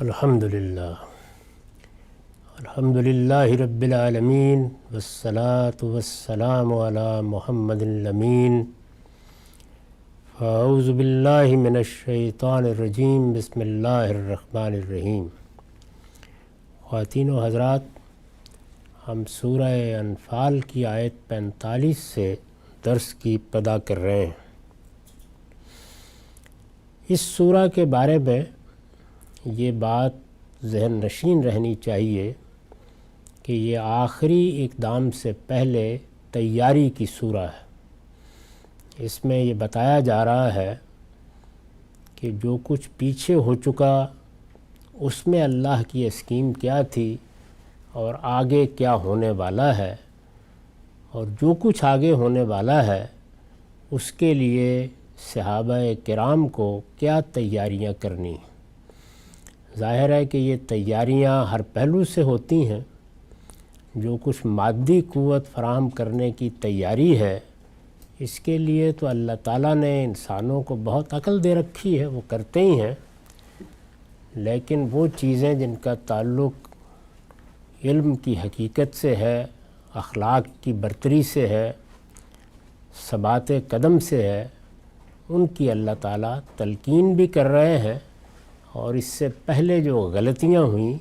الحمدللہ رب العالمین والصلاة والسلام علی محمد الامین اعوذ باللہ من الشیطان الرجیم بسم اللہ الرحمن الرحیم۔ خواتین و حضرات، ہم سورہ انفال کی آیت 45 سے درس کی ابتدا کر رہے ہیں۔ اس سورہ کے بارے میں یہ بات ذہن نشین رہنی چاہیے کہ یہ آخری اقدام سے پہلے تیاری کی سورہ ہے۔ اس میں یہ بتایا جا رہا ہے کہ جو کچھ پیچھے ہو چکا اس میں اللہ کی اسکیم کیا تھی اور آگے کیا ہونے والا ہے، اور جو کچھ آگے ہونے والا ہے اس کے لیے صحابہ کرام کو کیا تیاریاں کرنی ہیں۔ ظاہر ہے کہ یہ تیاریاں ہر پہلو سے ہوتی ہیں۔ جو کچھ مادی قوت فراہم کرنے کی تیاری ہے، اس کے لیے تو اللہ تعالیٰ نے انسانوں کو بہت عقل دے رکھی ہے، وہ کرتے ہی ہیں، لیکن وہ چیزیں جن کا تعلق علم کی حقیقت سے ہے، اخلاق کی برتری سے ہے، ثبات قدم سے ہے، ان کی اللہ تعالیٰ تلقین بھی کر رہے ہیں، اور اس سے پہلے جو غلطیاں ہوئیں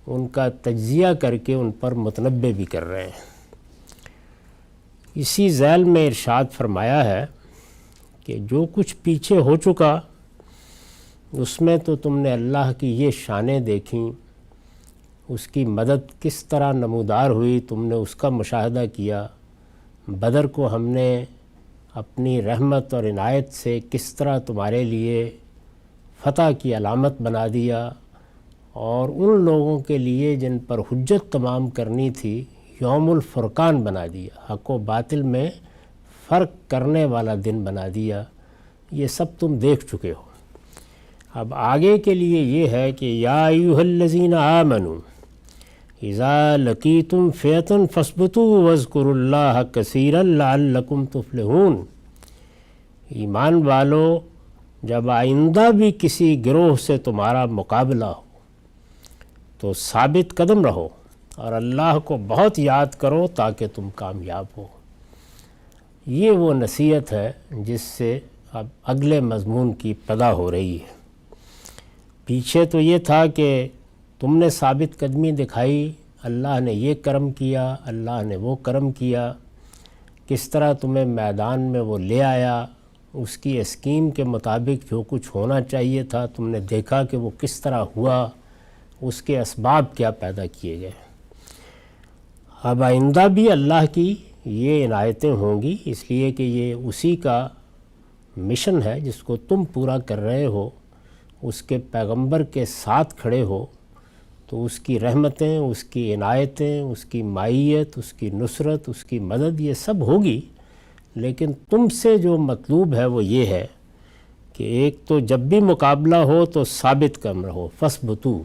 ان کا تجزیہ کر کے ان پر متنبع بھی کر رہے ہیں۔ اسی ذیل میں ارشاد فرمایا ہے کہ جو کچھ پیچھے ہو چکا اس میں تو تم نے اللہ کی یہ شانیں دیکھیں، اس کی مدد کس طرح نمودار ہوئی، تم نے اس کا مشاہدہ کیا۔ بدر کو ہم نے اپنی رحمت اور عنایت سے کس طرح تمہارے لیے فتح کی علامت بنا دیا، اور ان لوگوں کے لیے جن پر حجت تمام کرنی تھی یوم الفرقان بنا دیا، حق و باطل میں فرق کرنے والا دن بنا دیا۔ یہ سب تم دیکھ چکے ہو۔ اب آگے کے لیے یہ ہے کہ یا ایھا الذین آمنوا اذا لقیتم فئۃ فاثبتوا واذکروا اللہ کثیرا لعلکم تفلحون۔ ایمان والو، جب آئندہ بھی کسی گروہ سے تمہارا مقابلہ ہو تو ثابت قدم رہو اور اللہ کو بہت یاد کرو تاکہ تم کامیاب ہو۔ یہ وہ نصیحت ہے جس سے اب اگلے مضمون کی ابتدا ہو رہی ہے۔ پیچھے تو یہ تھا کہ تم نے ثابت قدمی دکھائی، اللہ نے یہ کرم کیا، اللہ نے وہ کرم کیا، کس طرح تمہیں میدان میں وہ لے آیا، اس کی اسکیم کے مطابق جو کچھ ہونا چاہیے تھا تم نے دیکھا کہ وہ کس طرح ہوا، اس کے اسباب کیا پیدا کیے گئے۔ اب آئندہ بھی اللہ کی یہ عنایتیں ہوں گی، اس لیے کہ یہ اسی کا مشن ہے جس کو تم پورا کر رہے ہو، اس کے پیغمبر کے ساتھ کھڑے ہو، تو اس کی رحمتیں، اس کی عنایتیں، اس کی معیت، اس کی نصرت، اس کی مدد یہ سب ہوگی، لیکن تم سے جو مطلوب ہے وہ یہ ہے کہ ایک تو جب بھی مقابلہ ہو تو ثابت قدم رہو، فاثبتوا،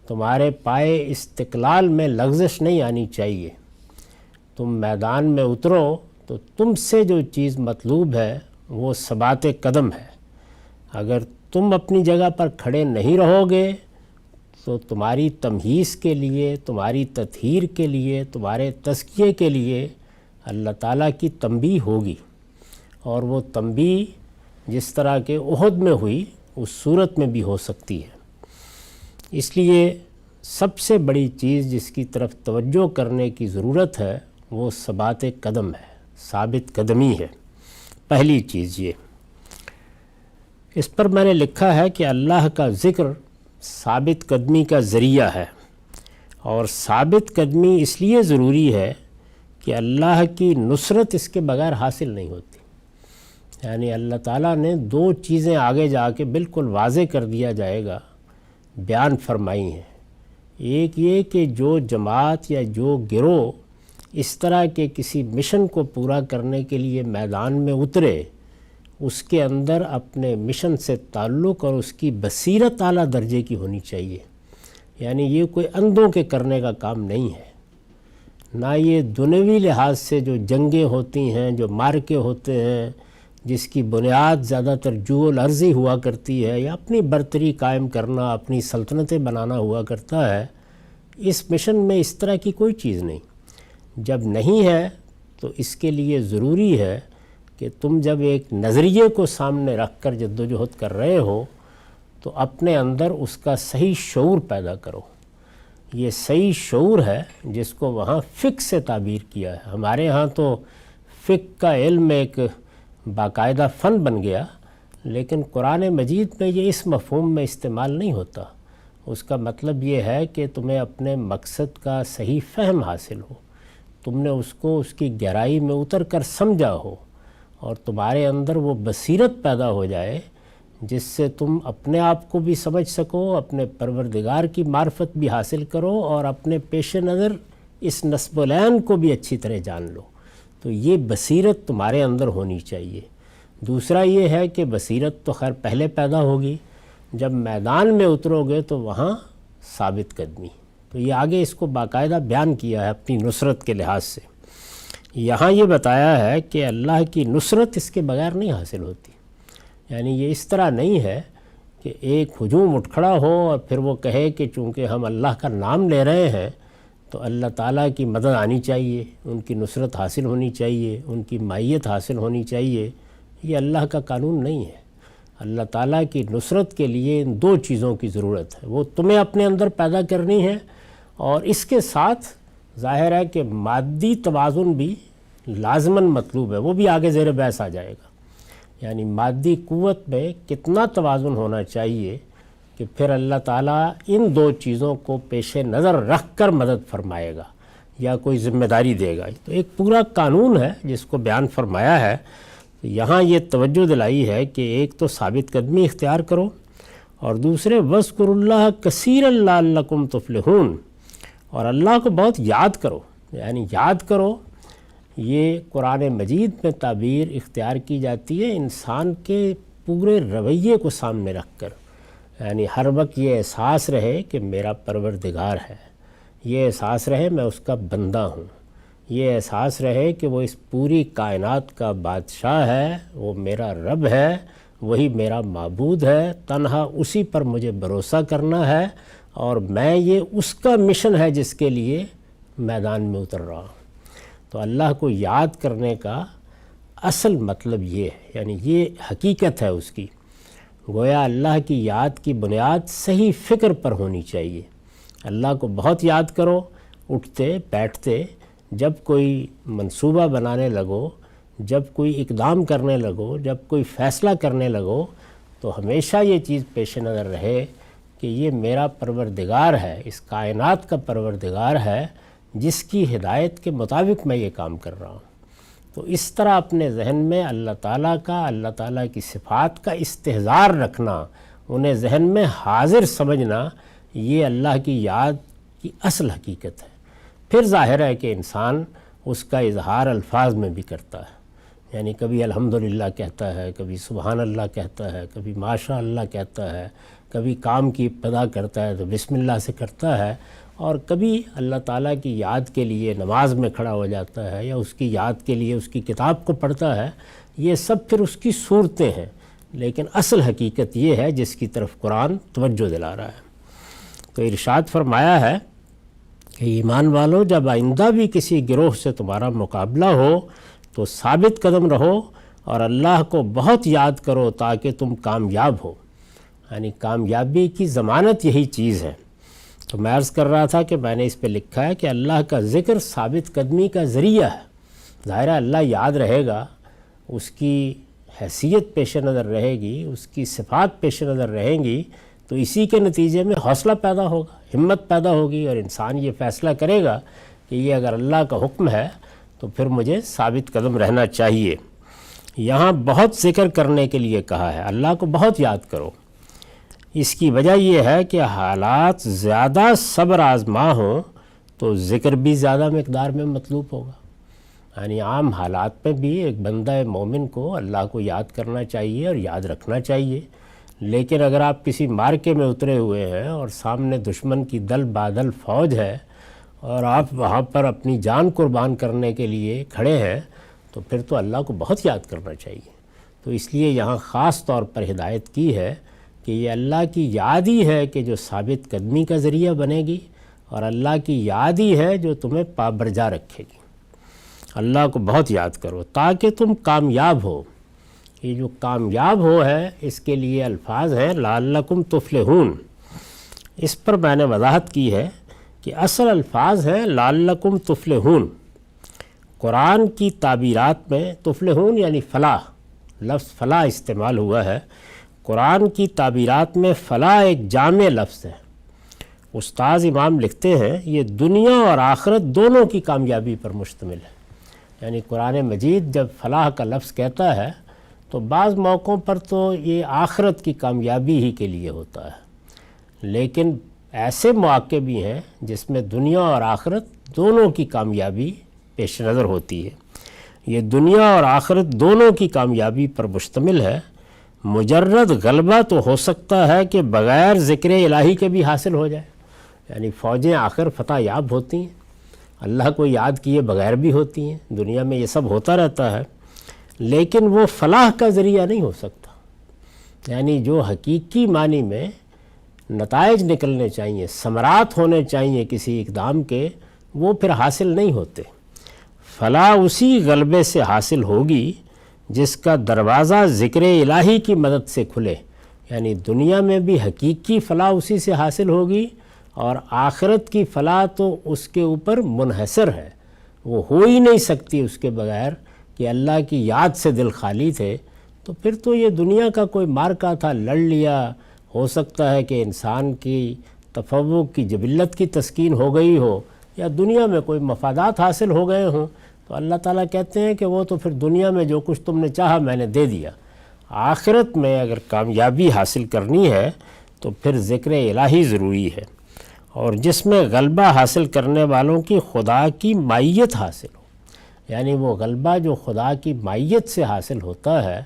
تمہارے پائے استقلال میں لغزش نہیں آنی چاہیے۔ تم میدان میں اترو تو تم سے جو چیز مطلوب ہے وہ ثبات قدم ہے۔ اگر تم اپنی جگہ پر کھڑے نہیں رہو گے تو تمہاری تمہیز کے لیے، تمہاری تطہیر کے لیے، تمہارے تزکیے کے لیے اللہ تعالیٰ کی تنبیہ ہوگی، اور وہ تنبیہ جس طرح کے احد میں ہوئی اس صورت میں بھی ہو سکتی ہے۔ اس لیے سب سے بڑی چیز جس کی طرف توجہ کرنے کی ضرورت ہے وہ ثبات قدم ہے، ثابت قدمی ہے۔ پہلی چیز یہ، اس پر میں نے لکھا ہے کہ اللہ کا ذکر ثابت قدمی کا ذریعہ ہے، اور ثابت قدمی اس لیے ضروری ہے کہ اللہ کی نصرت اس کے بغیر حاصل نہیں ہوتی۔ یعنی اللہ تعالیٰ نے دو چیزیں آگے جا کے بالکل واضح کر دیا جائے گا بیان فرمائی ہیں۔ ایک یہ کہ جو جماعت یا جو گروہ اس طرح کے کسی مشن کو پورا کرنے کے لیے میدان میں اترے، اس کے اندر اپنے مشن سے تعلق اور اس کی بصیرت اعلیٰ درجے کی ہونی چاہیے۔ یعنی یہ کوئی اندھوں کے کرنے کا کام نہیں ہے، نہ یہ دنیوی لحاظ سے جو جنگیں ہوتی ہیں، جو مارکے ہوتے ہیں، جس کی بنیاد زیادہ تر جو الارضی ہوا کرتی ہے یا اپنی برتری قائم کرنا، اپنی سلطنتیں بنانا ہوا کرتا ہے، اس مشن میں اس طرح کی کوئی چیز نہیں۔ جب نہیں ہے تو اس کے لیے ضروری ہے کہ تم جب ایک نظریے کو سامنے رکھ کر جدوجہد کر رہے ہو تو اپنے اندر اس کا صحیح شعور پیدا کرو۔ یہ صحیح شعور ہے جس کو وہاں فقہ سے تعبیر کیا ہے۔ ہمارے ہاں تو فقہ کا علم ایک باقاعدہ فن بن گیا، لیکن قرآن مجید میں یہ اس مفہوم میں استعمال نہیں ہوتا۔ اس کا مطلب یہ ہے کہ تمہیں اپنے مقصد کا صحیح فہم حاصل ہو، تم نے اس کو اس کی گہرائی میں اتر کر سمجھا ہو، اور تمہارے اندر وہ بصیرت پیدا ہو جائے جس سے تم اپنے آپ کو بھی سمجھ سکو، اپنے پروردگار کی معرفت بھی حاصل کرو، اور اپنے پیش نظر اس نسب العین کو بھی اچھی طرح جان لو۔ تو یہ بصیرت تمہارے اندر ہونی چاہیے۔ دوسرا یہ ہے کہ بصیرت تو خیر پہلے پیدا ہوگی، جب میدان میں اترو گے تو وہاں ثابت قدمی۔ تو یہ آگے اس کو باقاعدہ بیان کیا ہے اپنی نصرت کے لحاظ سے۔ یہاں یہ بتایا ہے کہ اللہ کی نصرت اس کے بغیر نہیں حاصل ہوتی، یعنی یہ اس طرح نہیں ہے کہ ایک ہجوم اٹھ کھڑا ہو اور پھر وہ کہے کہ چونکہ ہم اللہ کا نام لے رہے ہیں تو اللہ تعالیٰ کی مدد آنی چاہیے، ان کی نصرت حاصل ہونی چاہیے، ان کی معیت حاصل ہونی چاہیے۔ یہ اللہ کا قانون نہیں ہے۔ اللہ تعالیٰ کی نصرت کے لیے ان دو چیزوں کی ضرورت ہے، وہ تمہیں اپنے اندر پیدا کرنی ہے، اور اس کے ساتھ ظاہر ہے کہ مادی توازن بھی لازماً مطلوب ہے، وہ بھی آگے زیر بحث آ جائے گا۔ یعنی مادی قوت میں کتنا توازن ہونا چاہیے کہ پھر اللہ تعالیٰ ان دو چیزوں کو پیش نظر رکھ کر مدد فرمائے گا یا کوئی ذمہ داری دے گا۔ تو ایک پورا قانون ہے جس کو بیان فرمایا ہے۔ یہاں یہ توجہ دلائی ہے کہ ایک تو ثابت قدمی اختیار کرو، اور دوسرے وَاذْكُرُوا اللَّهَ كَثِيرًا لَعَلَّكُمْ تُفْلِحُونَ، اور اللہ کو بہت یاد کرو۔ یعنی یاد کرو، یہ قرآن مجید میں تعبیر اختیار کی جاتی ہے انسان کے پورے رویے کو سامنے رکھ کر۔ یعنی ہر وقت یہ احساس رہے کہ میرا پروردگار ہے، یہ احساس رہے میں اس کا بندہ ہوں، یہ احساس رہے کہ وہ اس پوری کائنات کا بادشاہ ہے، وہ میرا رب ہے، وہی میرا معبود ہے، تنہا اسی پر مجھے بھروسہ کرنا ہے، اور میں یہ اس کا مشن ہے جس کے لیے میدان میں اتر رہا ہوں۔ تو اللہ کو یاد کرنے کا اصل مطلب یہ ہے، یعنی یہ حقیقت ہے اس کی۔ گویا اللہ کی یاد کی بنیاد صحیح فکر پر ہونی چاہیے۔ اللہ کو بہت یاد کرو، اٹھتے بیٹھتے، جب کوئی منصوبہ بنانے لگو، جب کوئی اقدام کرنے لگو، جب کوئی فیصلہ کرنے لگو، تو ہمیشہ یہ چیز پیش نظر رہے کہ یہ میرا پروردگار ہے، اس کائنات کا پروردگار ہے، جس کی ہدایت کے مطابق میں یہ کام کر رہا ہوں۔ تو اس طرح اپنے ذہن میں اللہ تعالیٰ کا، اللہ تعالیٰ کی صفات کا استحضار رکھنا، انہیں ذہن میں حاضر سمجھنا، یہ اللہ کی یاد کی اصل حقیقت ہے۔ پھر ظاہر ہے کہ انسان اس کا اظہار الفاظ میں بھی کرتا ہے، یعنی کبھی الحمدللہ کہتا ہے، کبھی سبحان اللہ کہتا ہے، کبھی ماشاء اللہ کہتا ہے، کبھی کام کی ابتدا کرتا ہے تو بسم اللہ سے کرتا ہے، اور کبھی اللہ تعالیٰ کی یاد کے لیے نماز میں کھڑا ہو جاتا ہے یا اس کی یاد کے لیے اس کی کتاب کو پڑھتا ہے۔ یہ سب پھر اس کی صورتیں ہیں، لیکن اصل حقیقت یہ ہے جس کی طرف قرآن توجہ دلا رہا ہے۔ تو ارشاد فرمایا ہے کہ ایمان والو، جب آئندہ بھی کسی گروہ سے تمہارا مقابلہ ہو تو ثابت قدم رہو اور اللہ کو بہت یاد کرو تاکہ تم کامیاب ہو۔ یعنی کامیابی کی ضمانت یہی چیز ہے۔ تو میں عرض کر رہا تھا کہ میں نے اس پہ لکھا ہے کہ اللہ کا ذکر ثابت قدمی کا ذریعہ ہے۔ ظاہر ہے اللہ یاد رہے گا، اس کی حیثیت پیش نظر رہے گی، اس کی صفات پیش نظر رہیں گی، تو اسی کے نتیجے میں حوصلہ پیدا ہوگا، ہمت پیدا ہوگی، اور انسان یہ فیصلہ کرے گا کہ یہ اگر اللہ کا حکم ہے تو پھر مجھے ثابت قدم رہنا چاہیے۔ یہاں بہت ذکر کرنے کے لیے کہا ہے، اللہ کو بہت یاد کرو۔ اس کی وجہ یہ ہے کہ حالات زیادہ صبر آزما ہوں تو ذکر بھی زیادہ مقدار میں مطلوب ہوگا۔ یعنی عام حالات میں بھی ایک بندہ مومن کو اللہ کو یاد کرنا چاہیے اور یاد رکھنا چاہیے، لیکن اگر آپ کسی مارکے میں اترے ہوئے ہیں اور سامنے دشمن کی دل بادل فوج ہے اور آپ وہاں پر اپنی جان قربان کرنے کے لیے کھڑے ہیں، تو پھر تو اللہ کو بہت یاد کرنا چاہیے۔ تو اس لیے یہاں خاص طور پر ہدایت کی ہے کہ یہ اللہ کی یاد ہی ہے کہ جو ثابت قدمی کا ذریعہ بنے گی، اور اللہ کی یاد ہی ہے جو تمہیں پابرجا رکھے گی۔ اللہ کو بہت یاد کرو تاکہ تم کامیاب ہو۔ یہ جو کامیاب ہو ہے اس کے لیے الفاظ ہیں لعلکم تفلحون۔ اس پر میں نے وضاحت کی ہے کہ اصل الفاظ ہیں لعلکم تفلحون۔ قرآن کی تعبیرات میں تفلحون یعنی فلاح، لفظ فلاح استعمال ہوا ہے۔ قرآن کی تعبیرات میں فلاح ایک جامع لفظ ہے۔ استاذ امام لکھتے ہیں یہ دنیا اور آخرت دونوں کی کامیابی پر مشتمل ہے۔ یعنی قرآن مجید جب فلاح کا لفظ کہتا ہے تو بعض موقعوں پر تو یہ آخرت کی کامیابی ہی کے لیے ہوتا ہے، لیکن ایسے مواقع بھی ہیں جس میں دنیا اور آخرت دونوں کی کامیابی پیش نظر ہوتی ہے۔ یہ دنیا اور آخرت دونوں کی کامیابی پر مشتمل ہے۔ مجرد غلبہ تو ہو سکتا ہے کہ بغیر ذکر الہی کے بھی حاصل ہو جائے، یعنی فوجیں آخر فتح یاب ہوتی ہیں، اللہ کو یاد کیے بغیر بھی ہوتی ہیں، دنیا میں یہ سب ہوتا رہتا ہے، لیکن وہ فلاح کا ذریعہ نہیں ہو سکتا۔ یعنی جو حقیقی معنی میں نتائج نکلنے چاہیے، ثمرات ہونے چاہیے کسی اقدام کے، وہ پھر حاصل نہیں ہوتے۔ فلاح اسی غلبے سے حاصل ہوگی جس کا دروازہ ذکر الہی کی مدد سے کھلے۔ یعنی دنیا میں بھی حقیقی فلاح اسی سے حاصل ہوگی، اور آخرت کی فلاح تو اس کے اوپر منحصر ہے، وہ ہو ہی نہیں سکتی اس کے بغیر کہ اللہ کی یاد سے دل خالی تھے۔ تو پھر تو یہ دنیا کا کوئی مارکا تھا، لڑ لیا، ہو سکتا ہے کہ انسان کی تفوق کی جبلت کی تسکین ہو گئی ہو، یا دنیا میں کوئی مفادات حاصل ہو گئے ہوں، تو اللہ تعالیٰ کہتے ہیں کہ وہ تو پھر دنیا میں جو کچھ تم نے چاہا میں نے دے دیا۔ آخرت میں اگر کامیابی حاصل کرنی ہے تو پھر ذکر الہی ضروری ہے، اور جس میں غلبہ حاصل کرنے والوں کی خدا کی معیت حاصل ہو۔ یعنی وہ غلبہ جو خدا کی معیت سے حاصل ہوتا ہے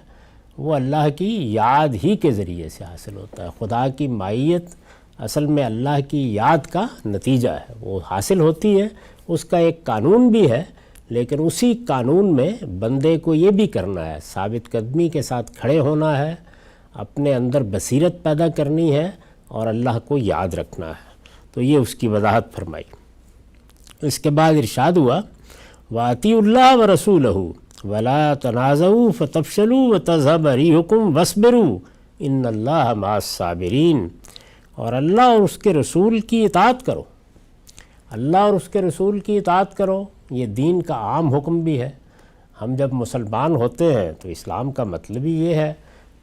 وہ اللہ کی یاد ہی کے ذریعے سے حاصل ہوتا ہے۔ خدا کی معیت اصل میں اللہ کی یاد کا نتیجہ ہے، وہ حاصل ہوتی ہے، اس کا ایک قانون بھی ہے، لیکن اسی قانون میں بندے کو یہ بھی کرنا ہے، ثابت قدمی کے ساتھ کھڑے ہونا ہے، اپنے اندر بصیرت پیدا کرنی ہے، اور اللہ کو یاد رکھنا ہے۔ تو یہ اس کی وضاحت فرمائی۔ اس کے بعد ارشاد ہوا وَأَطِيعُوا اللَّهَ وَرَسُولَهُ وَلَا تَنَازَعُوا فَتَفْشَلُوا وَتَذْهَبَ رِيحُكُمْ وَاصْبِرُوا إِنَّ اللَّهَ مَعَ الصَّابِرِينَ۔ اور اللہ اور اس کے رسول کی اطاعت کرو، اللہ اور اس کے رسول کی اطاعت کرو، یہ دین کا عام حکم بھی ہے۔ ہم جب مسلمان ہوتے ہیں تو اسلام کا مطلب ہی یہ ہے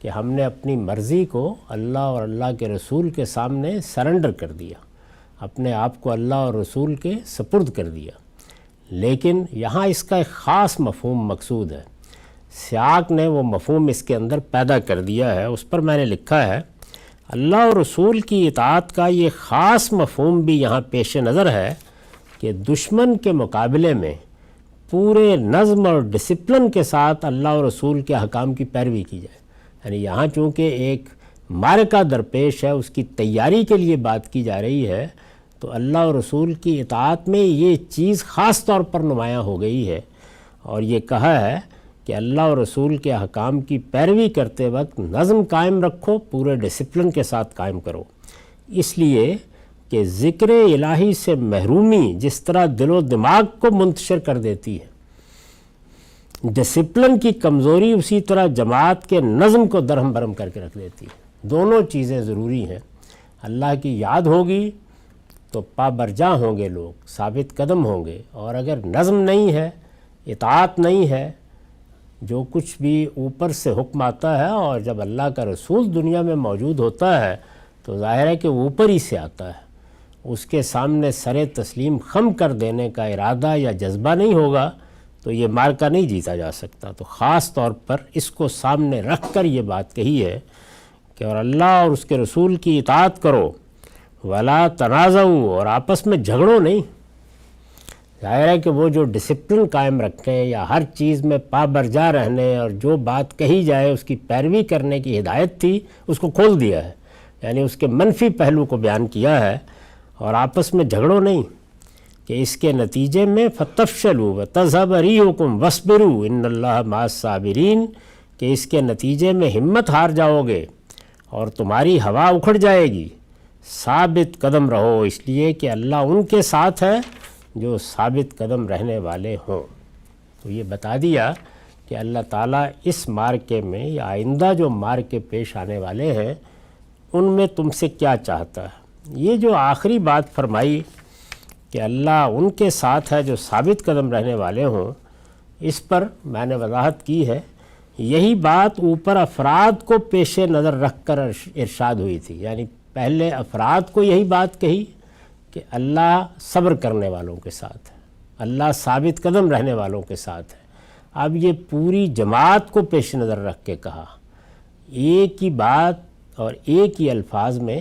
کہ ہم نے اپنی مرضی کو اللہ اور اللہ کے رسول کے سامنے سرنڈر کر دیا، اپنے آپ کو اللہ اور رسول کے سپرد کر دیا۔ لیکن یہاں اس کا ایک خاص مفہوم مقصود ہے، سیاق نے وہ مفہوم اس کے اندر پیدا کر دیا ہے۔ اس پر میں نے لکھا ہے اللہ اور رسول کی اطاعت کا یہ خاص مفہوم بھی یہاں پیش نظر ہے کہ دشمن کے مقابلے میں پورے نظم اور ڈسپلن کے ساتھ اللہ اور رسول کے احکام کی پیروی کی جائے۔ یعنی یہاں چونکہ ایک معرکہ درپیش ہے، اس کی تیاری کے لیے بات کی جا رہی ہے، تو اللہ اور رسول کی اطاعت میں یہ چیز خاص طور پر نمایاں ہو گئی ہے، اور یہ کہا ہے کہ اللہ اور رسول کے احکام کی پیروی کرتے وقت نظم قائم رکھو، پورے ڈسپلن کے ساتھ قائم کرو، اس لیے کہ ذکر الہی سے محرومی جس طرح دل و دماغ کو منتشر کر دیتی ہے، ڈسپلن کی کمزوری اسی طرح جماعت کے نظم کو درہم برہم کر کے رکھ دیتی ہے۔ دونوں چیزیں ضروری ہیں، اللہ کی یاد ہوگی تو پابرجا ہوں گے لوگ، ثابت قدم ہوں گے، اور اگر نظم نہیں ہے، اطاعت نہیں ہے، جو کچھ بھی اوپر سے حکم آتا ہے، اور جب اللہ کا رسول دنیا میں موجود ہوتا ہے تو ظاہر ہے کہ وہ اوپر ہی سے آتا ہے، اس کے سامنے سر تسلیم خم کر دینے کا ارادہ یا جذبہ نہیں ہوگا تو یہ معرکہ نہیں جیتا جا سکتا۔ تو خاص طور پر اس کو سامنے رکھ کر یہ بات کہی ہے کہ اور اللہ اور اس کے رسول کی اطاعت کرو، ولا تنازعوا، اور آپس میں جھگڑو نہیں۔ ظاہر ہے کہ وہ جو ڈسپلن قائم رکھیں یا ہر چیز میں پابرجا رہنے اور جو بات کہی جائے اس کی پیروی کرنے کی ہدایت تھی، اس کو کھول دیا ہے، یعنی اس کے منفی پہلو کو بیان کیا ہے، اور آپس میں جھگڑو نہیں، کہ اس کے نتیجے میں فَتَفْشَلُوا وَتَذْهَبَ رِيحُكُمْ وَاصْبِرُوا إِنَّ اللَّهَ مَعَ الصَّابِرِينَ، کہ اس کے نتیجے میں ہمت ہار جاؤ گے اور تمہاری ہوا اکھڑ جائے گی، ثابت قدم رہو، اس لیے کہ اللہ ان کے ساتھ ہے جو ثابت قدم رہنے والے ہوں۔ تو یہ بتا دیا کہ اللہ تعالیٰ اس مارکے میں یا آئندہ جو مارکے پیش آنے والے ہیں ان میں تم سے کیا چاہتا ہے۔ یہ جو آخری بات فرمائی کہ اللہ ان کے ساتھ ہے جو ثابت قدم رہنے والے ہوں، اس پر میں نے وضاحت کی ہے۔ یہی بات اوپر افراد کو پیش نظر رکھ کر ارشاد ہوئی تھی، یعنی پہلے افراد کو یہی بات کہی کہ اللہ صبر کرنے والوں کے ساتھ ہے، اللہ ثابت قدم رہنے والوں کے ساتھ ہے۔ اب یہ پوری جماعت کو پیش نظر رکھ کے کہا، ایک ہی بات اور ایک ہی الفاظ میں،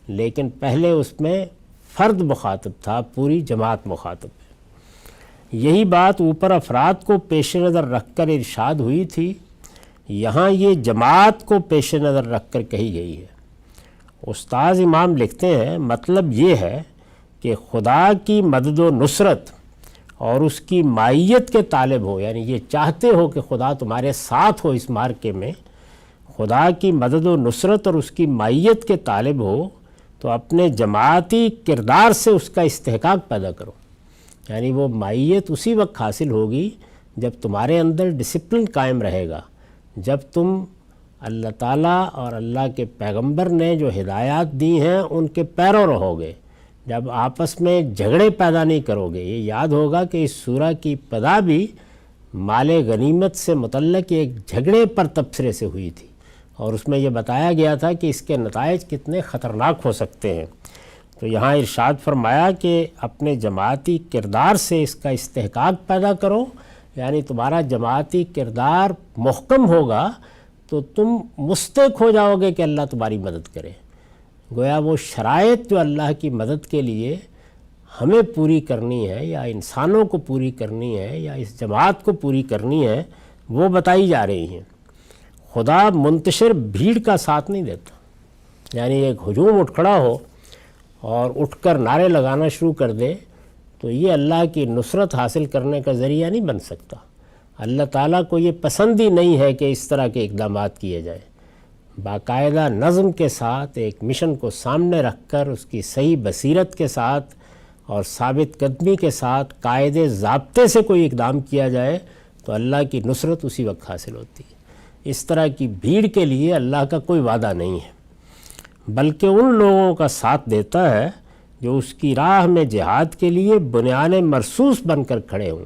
لیکن پہلے اس میں فرد مخاطب تھا، پوری جماعت مخاطب ہے۔ یہی بات اوپر افراد کو پیش نظر رکھ کر ارشاد ہوئی تھی، یہاں یہ جماعت کو پیش نظر رکھ کر کہی گئی ہے۔ استاذ امام لکھتے ہیں مطلب یہ ہے کہ خدا کی مدد و نصرت اور اس کی معیت کے طالب ہو، یعنی یہ چاہتے ہو کہ خدا تمہارے ساتھ ہو اس مارکے میں، خدا کی مدد و نصرت اور اس کی معیت کے طالب ہو تو اپنے جماعتی کردار سے اس کا استحقاق پیدا کرو، یعنی وہ معیت اسی وقت حاصل ہوگی جب تمہارے اندر ڈسپلن قائم رہے گا، جب تم اللہ تعالیٰ اور اللہ کے پیغمبر نے جو ہدایات دی ہیں ان کے پیرو رہو گے، جب آپس میں جھگڑے پیدا نہیں کرو گے۔ یہ یاد ہوگا کہ اس سورہ کی ابتدا بھی مال غنیمت سے متعلق ایک جھگڑے پر تبصرے سے ہوئی تھی، اور اس میں یہ بتایا گیا تھا کہ اس کے نتائج کتنے خطرناک ہو سکتے ہیں۔ تو یہاں ارشاد فرمایا کہ اپنے جماعتی کردار سے اس کا استحقاق پیدا کرو، یعنی تمہارا جماعتی کردار محکم ہوگا تو تم مستحق ہو جاؤ گے کہ اللہ تمہاری مدد کرے۔ گویا وہ شرائط جو اللہ کی مدد کے لیے ہمیں پوری کرنی ہے یا انسانوں کو پوری کرنی ہے یا اس جماعت کو پوری کرنی ہے وہ بتائی جا رہی ہیں۔ خدا منتشر بھیڑ کا ساتھ نہیں دیتا، یعنی ایک ہجوم اٹھ کھڑا ہو اور اٹھ کر نعرے لگانا شروع کر دے تو یہ اللہ کی نصرت حاصل کرنے کا ذریعہ نہیں بن سکتا۔ اللہ تعالیٰ کو یہ پسند ہی نہیں ہے کہ اس طرح کے اقدامات کیے جائیں۔ باقاعدہ نظم کے ساتھ ایک مشن کو سامنے رکھ کر اس کی صحیح بصیرت کے ساتھ اور ثابت قدمی کے ساتھ قاعدے ضابطے سے کوئی اقدام کیا جائے تو اللہ کی نصرت اسی وقت حاصل ہوتی ہے۔ اس طرح کی بھیڑ کے لیے اللہ کا کوئی وعدہ نہیں ہے، بلکہ ان لوگوں کا ساتھ دیتا ہے جو اس کی راہ میں جہاد کے لیے بنیان مرصوص بن کر کھڑے ہوں،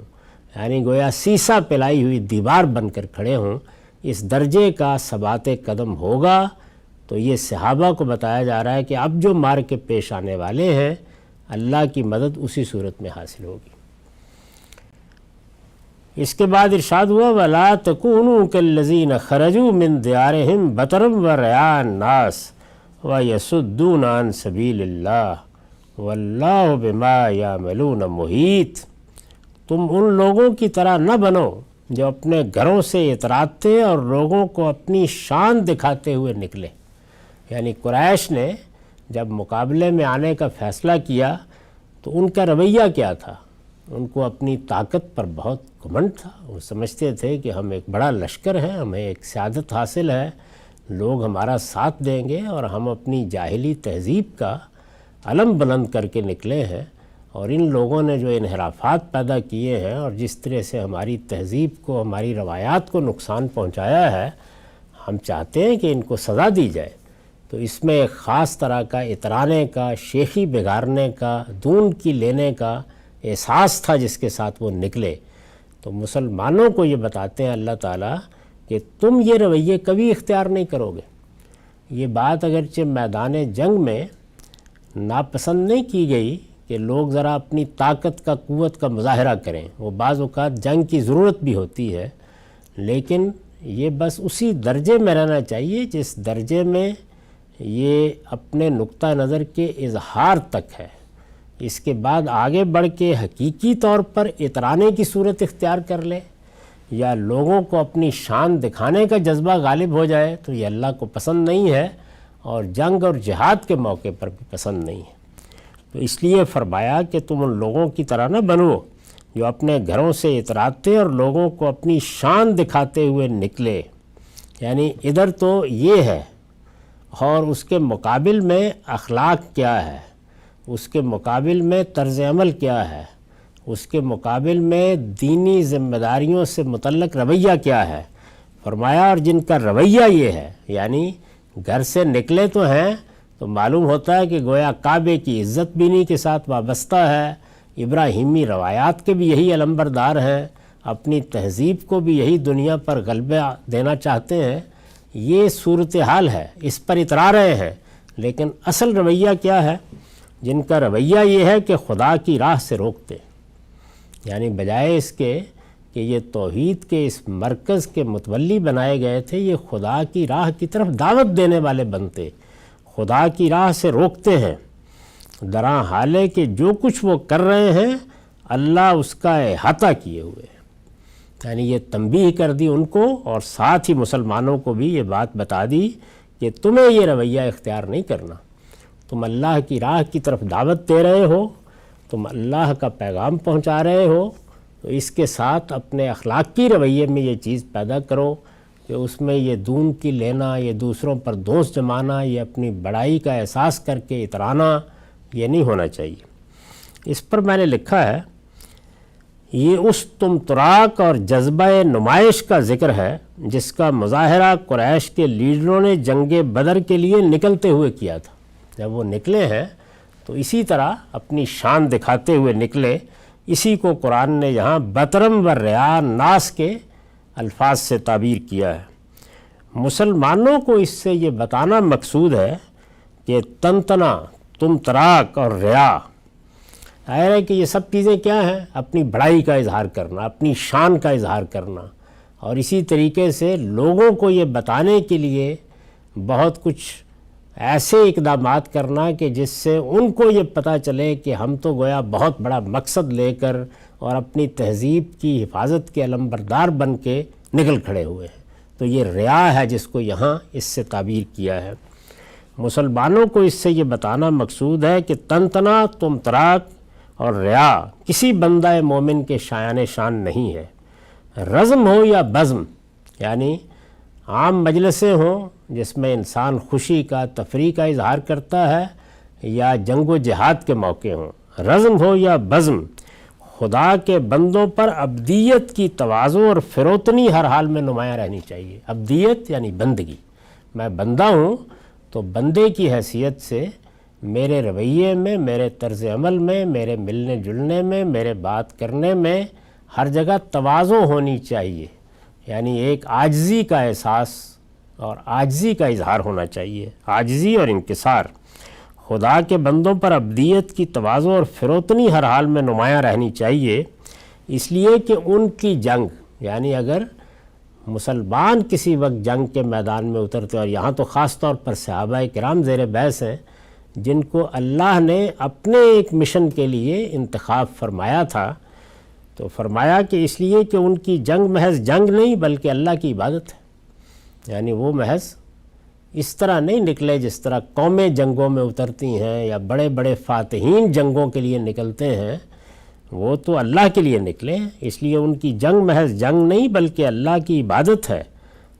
یعنی گویا سیسا پلائی ہوئی دیوار بن کر کھڑے ہوں۔ اس درجے کا ثبات قدم ہوگا تو یہ صحابہ کو بتایا جا رہا ہے کہ اب جو مارکے پیش آنے والے ہیں اللہ کی مدد اسی صورت میں حاصل ہوگی۔ اس کے بعد ارشاد ہوا وَلَا تَكُونُوا كَالَّذِينَ خَرَجُوا مِن دِيَارِهِمْ بَطَرًا وَرِئَاءَ النَّاسِ وَيَصُدُّونَ عَن سَبِيلِ اللَّهِ وَاللَّهُ بِمَا يَعْمَلُونَ مُحِيطٌ۔ تم ان لوگوں کی طرح نہ بنو جو اپنے گھروں سے اتراتے اور لوگوں کو اپنی شان دکھاتے ہوئے نکلے، یعنی قریش نے جب مقابلے میں آنے کا فیصلہ کیا تو ان کا رویہ کیا تھا؟ ان کو اپنی طاقت پر بہت گھمنڈ تھا، وہ سمجھتے تھے کہ ہم ایک بڑا لشکر ہے، ہمیں ایک سعادت حاصل ہے، لوگ ہمارا ساتھ دیں گے اور ہم اپنی جاہلی تہذیب کا علم بلند کر کے نکلے ہیں، اور ان لوگوں نے جو انحرافات پیدا کیے ہیں اور جس طرح سے ہماری تہذیب کو، ہماری روایات کو نقصان پہنچایا ہے، ہم چاہتے ہیں کہ ان کو سزا دی جائے۔ تو اس میں ایک خاص طرح کا اترانے کا، شیخی بگارنے کا، دون کی لینے کا احساس تھا جس کے ساتھ وہ نکلے۔ تو مسلمانوں کو یہ بتاتے ہیں اللہ تعالیٰ کہ تم یہ رویے کبھی اختیار نہیں کرو گے۔ یہ بات اگرچہ میدان جنگ میں ناپسند نہیں کی گئی کہ لوگ ذرا اپنی طاقت کا، قوت کا مظاہرہ کریں، وہ بعض اوقات جنگ کی ضرورت بھی ہوتی ہے، لیکن یہ بس اسی درجے میں رہنا چاہیے جس درجے میں یہ اپنے نقطہ نظر کے اظہار تک ہے۔ اس کے بعد آگے بڑھ کے حقیقی طور پر اترانے کی صورت اختیار کر لے یا لوگوں کو اپنی شان دکھانے کا جذبہ غالب ہو جائے تو یہ اللہ کو پسند نہیں ہے، اور جنگ اور جہاد کے موقع پر بھی پسند نہیں ہے۔ تو اس لیے فرمایا کہ تم ان لوگوں کی طرح نہ بنو جو اپنے گھروں سے اتراتے اور لوگوں کو اپنی شان دکھاتے ہوئے نکلے۔ یعنی ادھر تو یہ ہے، اور اس کے مقابل میں اخلاق کیا ہے، اس کے مقابل میں طرز عمل کیا ہے، اس کے مقابل میں دینی ذمہ داریوں سے متعلق رویہ کیا ہے۔ فرمایا اور جن کا رویہ یہ ہے، یعنی گھر سے نکلے تو ہیں تو معلوم ہوتا ہے کہ گویا کعبے کی عزت بینی کے ساتھ وابستہ ہے، ابراہیمی روایات کے بھی یہی علمبردار ہیں، اپنی تہذیب کو بھی یہی دنیا پر غلبہ دینا چاہتے ہیں، یہ صورتحال ہے، اس پر اترا رہے ہیں۔ لیکن اصل رویہ کیا ہے؟ جن کا رویہ یہ ہے کہ خدا کی راہ سے روکتے، یعنی بجائے اس کے کہ یہ توحید کے اس مرکز کے متولی بنائے گئے تھے، یہ خدا کی راہ کی طرف دعوت دینے والے بنتے، خدا کی راہ سے روکتے ہیں، درا حال ہے کہ جو کچھ وہ کر رہے ہیں اللہ اس کا احاطہ کیے ہوئے ہیں۔ یعنی یہ تنبیہ کر دی ان کو، اور ساتھ ہی مسلمانوں کو بھی یہ بات بتا دی کہ تمہیں یہ رویہ اختیار نہیں کرنا، تم اللہ کی راہ کی طرف دعوت دے رہے ہو، تم اللہ کا پیغام پہنچا رہے ہو، تو اس کے ساتھ اپنے اخلاقی رویے میں یہ چیز پیدا کرو کہ اس میں یہ دون کی لینا، یہ دوسروں پر دوست جمانا، یہ اپنی بڑائی کا احساس کر کے اترانا، یہ نہیں ہونا چاہیے۔ اس پر میں نے لکھا ہے، یہ اس طمطراق اور جذبہ نمائش کا ذکر ہے جس کا مظاہرہ قریش کے لیڈروں نے جنگ بدر کے لیے نکلتے ہوئے کیا تھا۔ جب وہ نکلے ہیں تو اسی طرح اپنی شان دکھاتے ہوئے نکلے، اسی کو قرآن نے یہاں بطرم و ریا ناس کے الفاظ سے تعبیر کیا ہے۔ مسلمانوں کو اس سے یہ بتانا مقصود ہے کہ تنتنا، طمطراق اور ریا، ظاہر ہے کہ یہ سب چیزیں کیا ہیں؟ اپنی بڑائی کا اظہار کرنا، اپنی شان کا اظہار کرنا، اور اسی طریقے سے لوگوں کو یہ بتانے کے لیے بہت کچھ ایسے اقدامات کرنا کہ جس سے ان کو یہ پتہ چلے کہ ہم تو گویا بہت بڑا مقصد لے کر اور اپنی تہذیب کی حفاظت کے علمبردار بن کے نکل کھڑے ہوئے ہیں۔ تو یہ ریا ہے جس کو یہاں اس سے تعبیر کیا ہے۔ مسلمانوں کو اس سے یہ بتانا مقصود ہے کہ طمطنا، طمطراق اور ریا کسی بندہ مومن کے شایان شان نہیں ہے۔ رزم ہو یا بزم، یعنی عام مجلسیں ہوں جس میں انسان خوشی کا، تفریح کا اظہار کرتا ہے، یا جنگ و جہاد کے موقع ہوں، رزم ہو یا بزم، خدا کے بندوں پر عبدیت کی تواضع اور فروتنی ہر حال میں نمایاں رہنی چاہیے۔ عبدیت یعنی بندگی، میں بندہ ہوں تو بندے کی حیثیت سے میرے رویے میں، میرے طرز عمل میں، میرے ملنے جلنے میں، میرے بات کرنے میں ہر جگہ تواضع ہونی چاہیے، یعنی ایک عاجزی کا احساس اور عاجزی کا اظہار ہونا چاہیے، عاجزی اور انکسار۔ خدا کے بندوں پر عبدیت کی تواضع اور فروتنی ہر حال میں نمایاں رہنی چاہیے، اس لیے کہ ان کی جنگ، یعنی اگر مسلمان کسی وقت جنگ کے میدان میں اترتے، اور یہاں تو خاص طور پر صحابہ کرام زیر بحث ہیں جن کو اللہ نے اپنے ایک مشن کے لیے انتخاب فرمایا تھا، تو فرمایا کہ اس لیے کہ ان کی جنگ محض جنگ نہیں بلکہ اللہ کی عبادت ہے، یعنی وہ محض اس طرح نہیں نکلے جس طرح قومیں جنگوں میں اترتی ہیں یا بڑے بڑے فاتحین جنگوں کے لیے نکلتے ہیں، وہ تو اللہ کے لیے نکلے ہیں، اس لیے ان کی جنگ محض جنگ نہیں بلکہ اللہ کی عبادت ہے،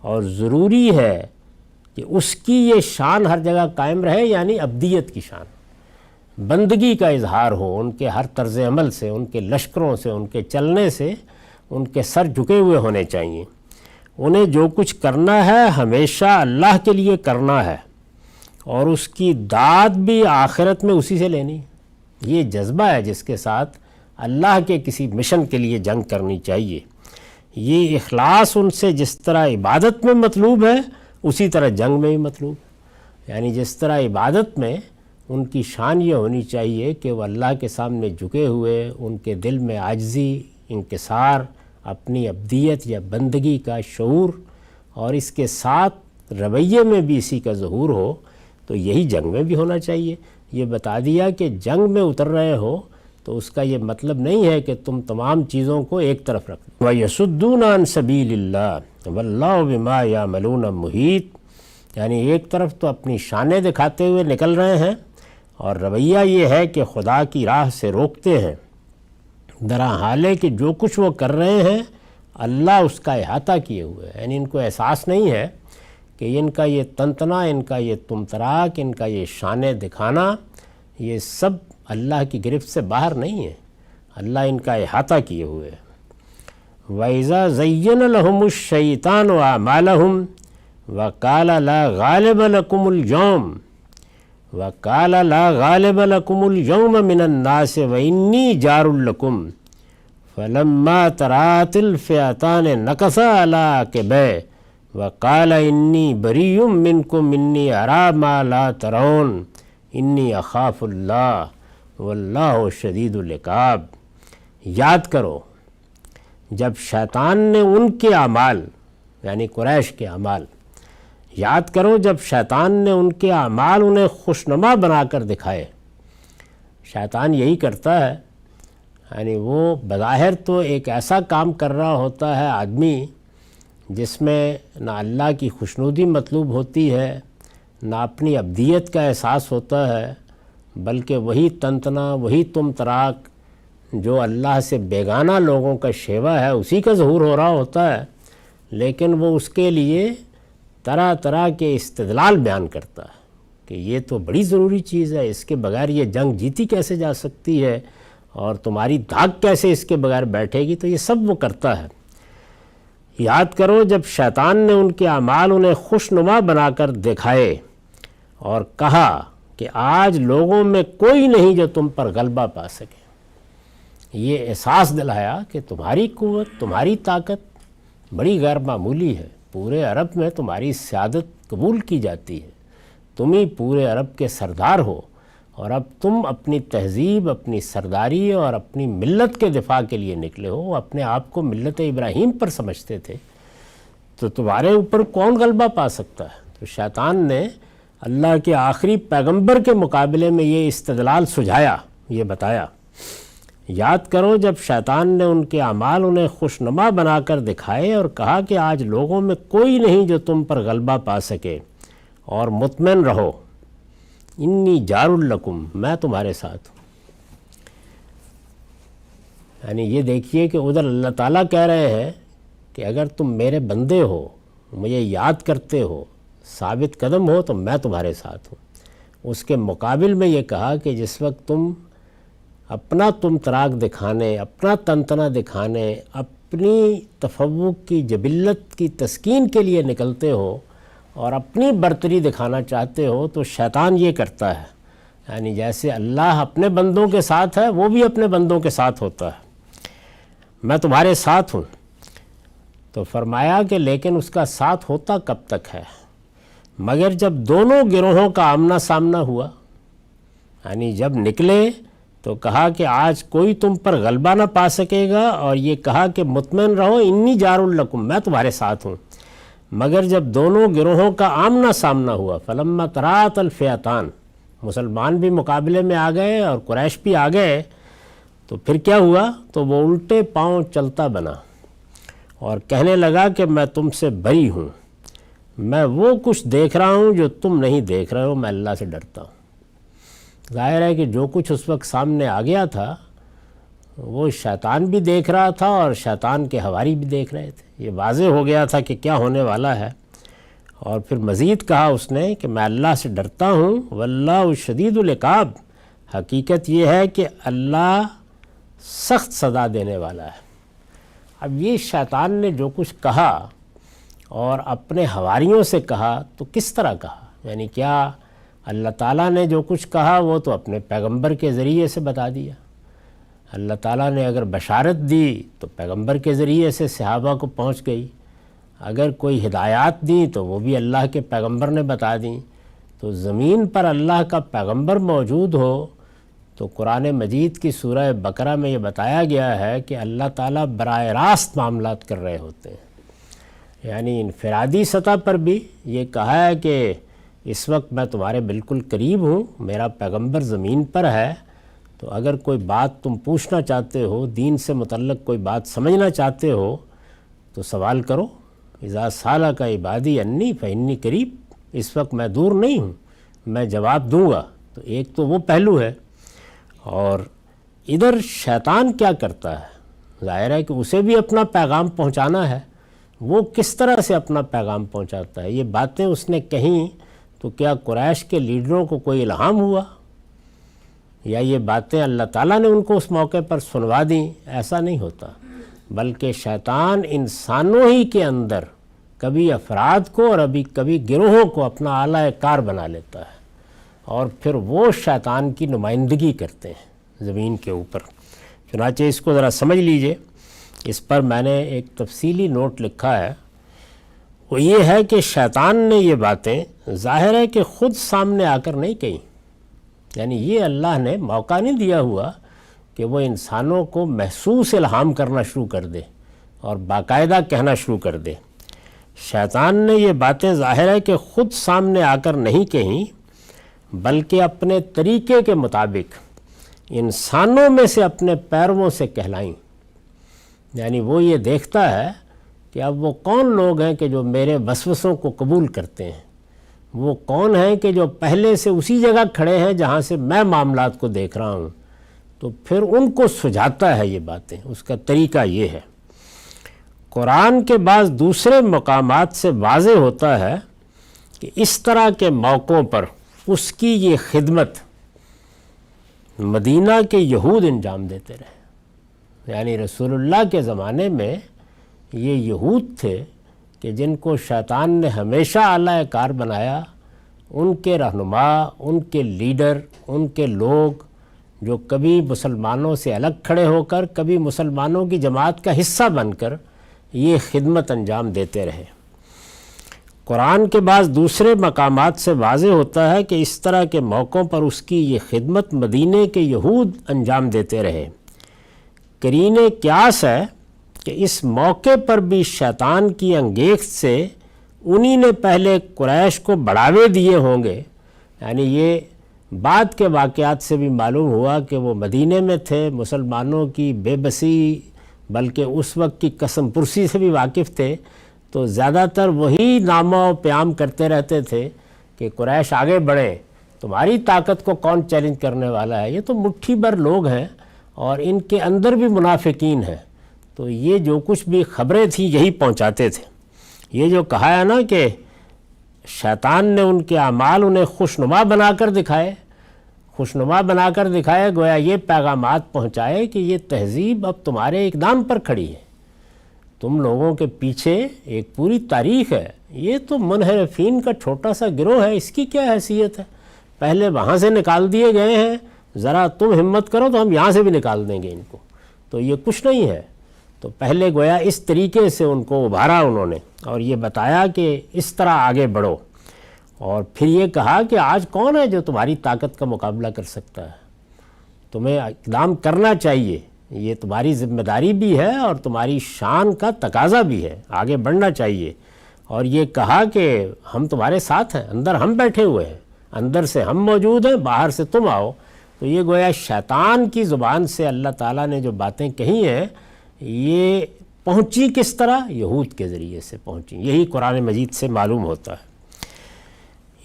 اور ضروری ہے کہ اس کی یہ شان ہر جگہ قائم رہے، یعنی عبدیت کی شان، بندگی کا اظہار ہو ان کے ہر طرز عمل سے، ان کے لشکروں سے، ان کے چلنے سے، ان کے سر جھکے ہوئے ہونے چاہیے۔ انہیں جو کچھ کرنا ہے ہمیشہ اللہ کے لیے کرنا ہے، اور اس کی داد بھی آخرت میں اسی سے لینی ہے۔ یہ جذبہ ہے جس کے ساتھ اللہ کے کسی مشن کے لیے جنگ کرنی چاہیے۔ یہ اخلاص ان سے جس طرح عبادت میں مطلوب ہے اسی طرح جنگ میں بھی مطلوب ہے، یعنی جس طرح عبادت میں ان کی شان یہ ہونی چاہیے کہ وہ اللہ کے سامنے جھکے ہوئے، ان کے دل میں عاجزی، انکسار، اپنی عبدیت یا بندگی کا شعور، اور اس کے ساتھ رویے میں بھی اسی کا ظہور ہو، تو یہی جنگ میں بھی ہونا چاہیے۔ یہ بتا دیا کہ جنگ میں اتر رہے ہو تو اس کا یہ مطلب نہیں ہے کہ تم تمام چیزوں کو ایک طرف رکھ دو۔ وَيَصُدُّونَ عَن سَبِيلِ اللَّهِ وَاللَّهُ بِمَا يَعْمَلُونَ مُحِيطٌ، یعنی ایک طرف تو اپنی شانیں دکھاتے ہوئے نکل رہے ہیں، اور رویہ یہ ہے کہ خدا کی راہ سے روکتے ہیں، درا حال ہے کہ جو کچھ وہ کر رہے ہیں اللہ اس کا احاطہ کیے ہوئے ہے، یعنی ان کو احساس نہیں ہے کہ ان کا یہ تنتنا، ان کا یہ تمتراک، ان کا یہ شان دکھانا، یہ سب اللہ کی گرفت سے باہر نہیں ہے، اللہ ان کا احاطہ کیے ہوئے ہے۔ وَإِذَا زَيَّنَ لَهُمُ الشَّيْطَانُ أَعْمَالَهُمْ وَقَالَ لَا غَالِبَ لَكُمُ الْيَوْمَ مِنَ النَّاسِ وَإِنِّي جَارٌ لَكُمْ فَلَمَّا تَرَأَتِ الْفِئَتَانِ نَكَصَ عَلَىٰ عَقِبَيْهِ وَقَالَ إِنِّي بَرِيٌّ مِّنكُمْ إِنِّي أَرَىٰ مَا لَا تَرَوْنَ إِنِّي أَخَافُ اللَّهَ وَاللَّهُ شَدِيدُ الْعِقَابِ۔ یاد کرو جب شیطان نے ان کے اعمال یعنی قریش کے اعمال، یاد کرو جب شیطان نے ان کے اعمال انہیں خوشنما بنا کر دکھائے۔ شیطان یہی کرتا ہے، یعنی وہ بظاہر تو ایک ایسا کام کر رہا ہوتا ہے آدمی جس میں نہ اللہ کی خوشنودی مطلوب ہوتی ہے، نہ اپنی ابدیت کا احساس ہوتا ہے، بلکہ وہی تنتنا، وہی تمتراک جو اللہ سے بیگانہ لوگوں کا شیوا ہے اسی کا ظہور ہو رہا ہوتا ہے، لیکن وہ اس کے لیے طرح طرح کے استدلال بیان کرتا ہے کہ یہ تو بڑی ضروری چیز ہے، اس کے بغیر یہ جنگ جیتی کیسے جا سکتی ہے، اور تمہاری دھاک کیسے اس کے بغیر بیٹھے گی، تو یہ سب وہ کرتا ہے۔ یاد کرو جب شیطان نے ان کے اعمال انہیں خوشنما بنا کر دکھائے اور کہا کہ آج لوگوں میں کوئی نہیں جو تم پر غلبہ پا سکے، یہ احساس دلایا کہ تمہاری قوت، تمہاری طاقت بڑی غیر معمولی ہے، پورے عرب میں تمہاری سیادت قبول کی جاتی ہے، تم ہی پورے عرب کے سردار ہو، اور اب تم اپنی تہذیب، اپنی سرداری اور اپنی ملت کے دفاع کے لیے نکلے ہو، اپنے آپ کو ملت ابراہیم پر سمجھتے تھے، تو تمہارے اوپر کون غلبہ پا سکتا ہے؟ تو شیطان نے اللہ کے آخری پیغمبر کے مقابلے میں یہ استدلال سجھایا، یہ بتایا۔ یاد کرو جب شیطان نے ان کے اعمال انہیں خوشنما بنا کر دکھائے اور کہا کہ آج لوگوں میں کوئی نہیں جو تم پر غلبہ پا سکے، اور مطمئن رہو، انی جار لکم، میں تمہارے ساتھ ہوں۔ یعنی یہ دیکھیے کہ ادھر اللہ تعالیٰ کہہ رہے ہیں کہ اگر تم میرے بندے ہو، مجھے یاد کرتے ہو، ثابت قدم ہو، تو میں تمہارے ساتھ ہوں۔ اس کے مقابل میں یہ کہا کہ جس وقت تم اپنا تمتراک دکھانے، اپنا تنتنا دکھانے، اپنی تفوق کی جبلت کی تسکین کے لیے نکلتے ہو اور اپنی برتری دکھانا چاہتے ہو، تو شیطان یہ کرتا ہے، یعنی جیسے اللہ اپنے بندوں کے ساتھ ہے، وہ بھی اپنے بندوں کے ساتھ ہوتا ہے، میں تمہارے ساتھ ہوں۔ تو فرمایا کہ لیکن اس کا ساتھ ہوتا کب تک ہے؟ مگر جب دونوں گروہوں کا آمنا سامنا ہوا، یعنی جب نکلے تو کہا کہ آج کوئی تم پر غلبہ نہ پا سکے گا، اور یہ کہا کہ مطمئن رہو، انی جار لکم، میں تمہارے ساتھ ہوں۔ مگر جب دونوں گروہوں کا آمنا سامنا ہوا، فلما تراءت الفئتان، مسلمان بھی مقابلے میں آ گئے اور قریش بھی آ گئے، تو پھر کیا ہوا؟ تو وہ الٹے پاؤں چلتا بنا اور کہنے لگا کہ میں تم سے بری ہوں، میں وہ کچھ دیکھ رہا ہوں جو تم نہیں دیکھ رہے ہو، میں اللہ سے ڈرتا ہوں۔ ظاہر ہے کہ جو کچھ اس وقت سامنے آ گیا تھا وہ شیطان بھی دیکھ رہا تھا اور شیطان کے حواری بھی دیکھ رہے تھے، یہ واضح ہو گیا تھا کہ کیا ہونے والا ہے۔ اور پھر مزید کہا اس نے کہ میں اللہ سے ڈرتا ہوں، واللہ شدید العقاب، حقیقت یہ ہے کہ اللہ سخت سزا دینے والا ہے۔ اب یہ شیطان نے جو کچھ کہا اور اپنے حواریوں سے کہا تو کس طرح کہا؟ یعنی کیا اللہ تعالیٰ نے جو کچھ کہا وہ تو اپنے پیغمبر کے ذریعے سے بتا دیا، اللہ تعالیٰ نے اگر بشارت دی تو پیغمبر کے ذریعے سے صحابہ کو پہنچ گئی، اگر کوئی ہدایات دیں تو وہ بھی اللہ کے پیغمبر نے بتا دیں۔ تو زمین پر اللہ کا پیغمبر موجود ہو تو قرآن مجید کی سورہ بقرہ میں یہ بتایا گیا ہے کہ اللہ تعالیٰ براہ راست معاملات کر رہے ہوتے ہیں، یعنی انفرادی سطح پر بھی یہ کہا ہے کہ اس وقت میں تمہارے بالکل قریب ہوں، میرا پیغمبر زمین پر ہے، تو اگر کوئی بات تم پوچھنا چاہتے ہو، دین سے متعلق کوئی بات سمجھنا چاہتے ہو تو سوال کرو، اذا سالک عبادی انی فانی قریب، اس وقت میں دور نہیں ہوں، میں جواب دوں گا۔ تو ایک تو وہ پہلو ہے، اور ادھر شیطان کیا کرتا ہے؟ ظاہر ہے کہ اسے بھی اپنا پیغام پہنچانا ہے، وہ کس طرح سے اپنا پیغام پہنچاتا ہے. یہ باتیں اس نے کہیں تو کیا قریش کے لیڈروں کو کوئی الہام ہوا یا یہ باتیں اللہ تعالیٰ نے ان کو اس موقع پر سنوا دیں؟ ایسا نہیں ہوتا، بلکہ شیطان انسانوں ہی کے اندر کبھی افراد کو اور کبھی گروہوں کو اپنا اعلیٰ کار بنا لیتا ہے اور پھر وہ شیطان کی نمائندگی کرتے ہیں زمین کے اوپر. چنانچہ اس کو ذرا سمجھ لیجئے. اس پر میں نے ایک تفصیلی نوٹ لکھا ہے، وہ یہ ہے کہ شیطان نے یہ باتیں ظاہر ہے کہ خود سامنے آ کر نہیں کہیں، یعنی یہ اللہ نے موقع نہیں دیا ہوا کہ وہ انسانوں کو محسوس الہام کرنا شروع کر دے اور باقاعدہ کہنا شروع کر دے. شیطان نے یہ باتیں ظاہر ہے کہ خود سامنے آ کر نہیں کہیں، بلکہ اپنے طریقے کے مطابق انسانوں میں سے اپنے پیرووں سے کہلائیں. یعنی وہ یہ دیکھتا ہے کہ اب وہ کون لوگ ہیں کہ جو میرے وسوسوں کو قبول کرتے ہیں، وہ کون ہیں کہ جو پہلے سے اسی جگہ کھڑے ہیں جہاں سے میں معاملات کو دیکھ رہا ہوں. تو پھر ان کو سجھاتا ہے یہ باتیں. اس کا طریقہ یہ ہے. قرآن کے بعض دوسرے مقامات سے واضح ہوتا ہے کہ اس طرح کے موقعوں پر اس کی یہ خدمت مدینہ کے یہود انجام دیتے رہے. یعنی رسول اللہ کے زمانے میں یہ یہود تھے کہ جن کو شیطان نے ہمیشہ اعلیٰ کار بنایا. ان کے رہنما، ان کے لیڈر، ان کے لوگ جو کبھی مسلمانوں سے الگ کھڑے ہو کر، کبھی مسلمانوں کی جماعت کا حصہ بن کر یہ خدمت انجام دیتے رہے. قرآن کے بعض دوسرے مقامات سے واضح ہوتا ہے کہ اس طرح کے موقعوں پر اس کی یہ خدمت مدینے کے یہود انجام دیتے رہے. قرین قیاس ہے کہ اس موقع پر بھی شیطان کی انگیخت سے انہی نے پہلے قریش کو بڑھاوے دیے ہوں گے. یعنی یہ بعد کے واقعات سے بھی معلوم ہوا کہ وہ مدینے میں تھے، مسلمانوں کی بے بسی بلکہ اس وقت کی قسم پرسی سے بھی واقف تھے. تو زیادہ تر وہی نامہ و پیام کرتے رہتے تھے کہ قریش آگے بڑھیں، تمہاری طاقت کو کون چیلنج کرنے والا ہے، یہ تو مٹھی بھر لوگ ہیں اور ان کے اندر بھی منافقین ہیں. تو یہ جو کچھ بھی خبریں تھیں یہی پہنچاتے تھے. یہ جو کہا ہے نا کہ شیطان نے ان کے اعمال انہیں خوشنما بنا کر دکھائے، گویا یہ پیغامات پہنچائے کہ یہ تہذیب اب تمہارے اقدام پر کھڑی ہے، تم لوگوں کے پیچھے ایک پوری تاریخ ہے. یہ تو منحرفین کا چھوٹا سا گروہ ہے، اس کی کیا حیثیت ہے؟ پہلے وہاں سے نکال دیے گئے ہیں، ذرا تم ہمت کرو تو ہم یہاں سے بھی نکال دیں گے ان کو. تو یہ کچھ نہیں ہے. تو پہلے گویا اس طریقے سے ان کو ابھارا انہوں نے اور یہ بتایا کہ اس طرح آگے بڑھو. اور پھر یہ کہا کہ آج کون ہے جو تمہاری طاقت کا مقابلہ کر سکتا ہے، تمہیں اقدام کرنا چاہیے، یہ تمہاری ذمہ داری بھی ہے اور تمہاری شان کا تقاضا بھی ہے، آگے بڑھنا چاہیے. اور یہ کہا کہ ہم تمہارے ساتھ ہیں، اندر ہم بیٹھے ہوئے ہیں، اندر سے ہم موجود ہیں، باہر سے تم آؤ. تو یہ گویا شیطان کی زبان سے اللہ تعالیٰ نے جو باتیں کہی ہیں یہ پہنچی کس طرح؟ یہود کے ذریعے سے پہنچی. یہی قرآن مجید سے معلوم ہوتا ہے.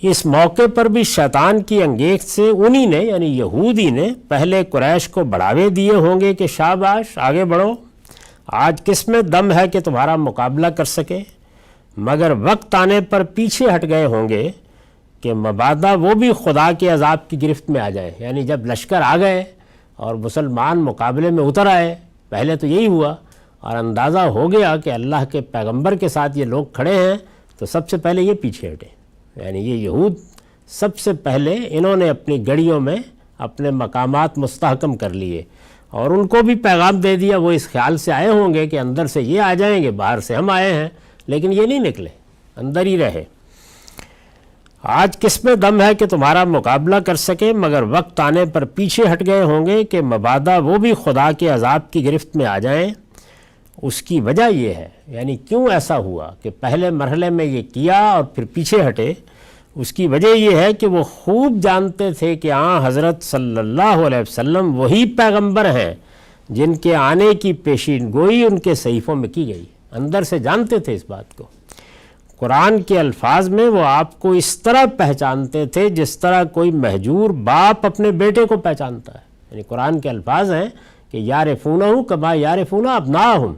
اس موقع پر بھی شیطان کی انگیخت سے انہی نے یعنی یہودی نے پہلے قریش کو بڑھاوے دیے ہوں گے کہ شاباش آگے بڑھو، آج کس میں دم ہے کہ تمہارا مقابلہ کر سکے، مگر وقت آنے پر پیچھے ہٹ گئے ہوں گے کہ مبادا وہ بھی خدا کے عذاب کی گرفت میں آ جائیں. یعنی جب لشکر آ گئے اور مسلمان مقابلے میں اتر آئے، پہلے تو یہی ہوا اور اندازہ ہو گیا کہ اللہ کے پیغمبر کے ساتھ یہ لوگ کھڑے ہیں، تو سب سے پہلے یہ پیچھے ہٹے. یعنی یہ یہود سب سے پہلے انہوں نے اپنی گڑیوں میں اپنے مقامات مستحکم کر لیے اور ان کو بھی پیغام دے دیا. وہ اس خیال سے آئے ہوں گے کہ اندر سے یہ آ جائیں گے، باہر سے ہم آئے ہیں، لیکن یہ نہیں نکلے، اندر ہی رہے. آج کس میں دم ہے کہ تمہارا مقابلہ کر سکے، مگر وقت آنے پر پیچھے ہٹ گئے ہوں گے کہ مبادا وہ بھی خدا کے عذاب کی گرفت میں آ جائیں. اس کی وجہ یہ ہے، یعنی کیوں ایسا ہوا کہ پہلے مرحلے میں یہ کیا اور پھر پیچھے ہٹے. اس کی وجہ یہ ہے کہ وہ خوب جانتے تھے کہ حضرت صلی اللہ علیہ وسلم وہی پیغمبر ہیں جن کے آنے کی پیشین گوئی ان کے صحیفوں میں کی گئی. اندر سے جانتے تھے اس بات کو. قرآن کے الفاظ میں وہ آپ کو اس طرح پہچانتے تھے جس طرح کوئی مہجور باپ اپنے بیٹے کو پہچانتا ہے. یعنی قرآن کے الفاظ ہیں کہ یارفونہ کما یارفونہ ابناہم.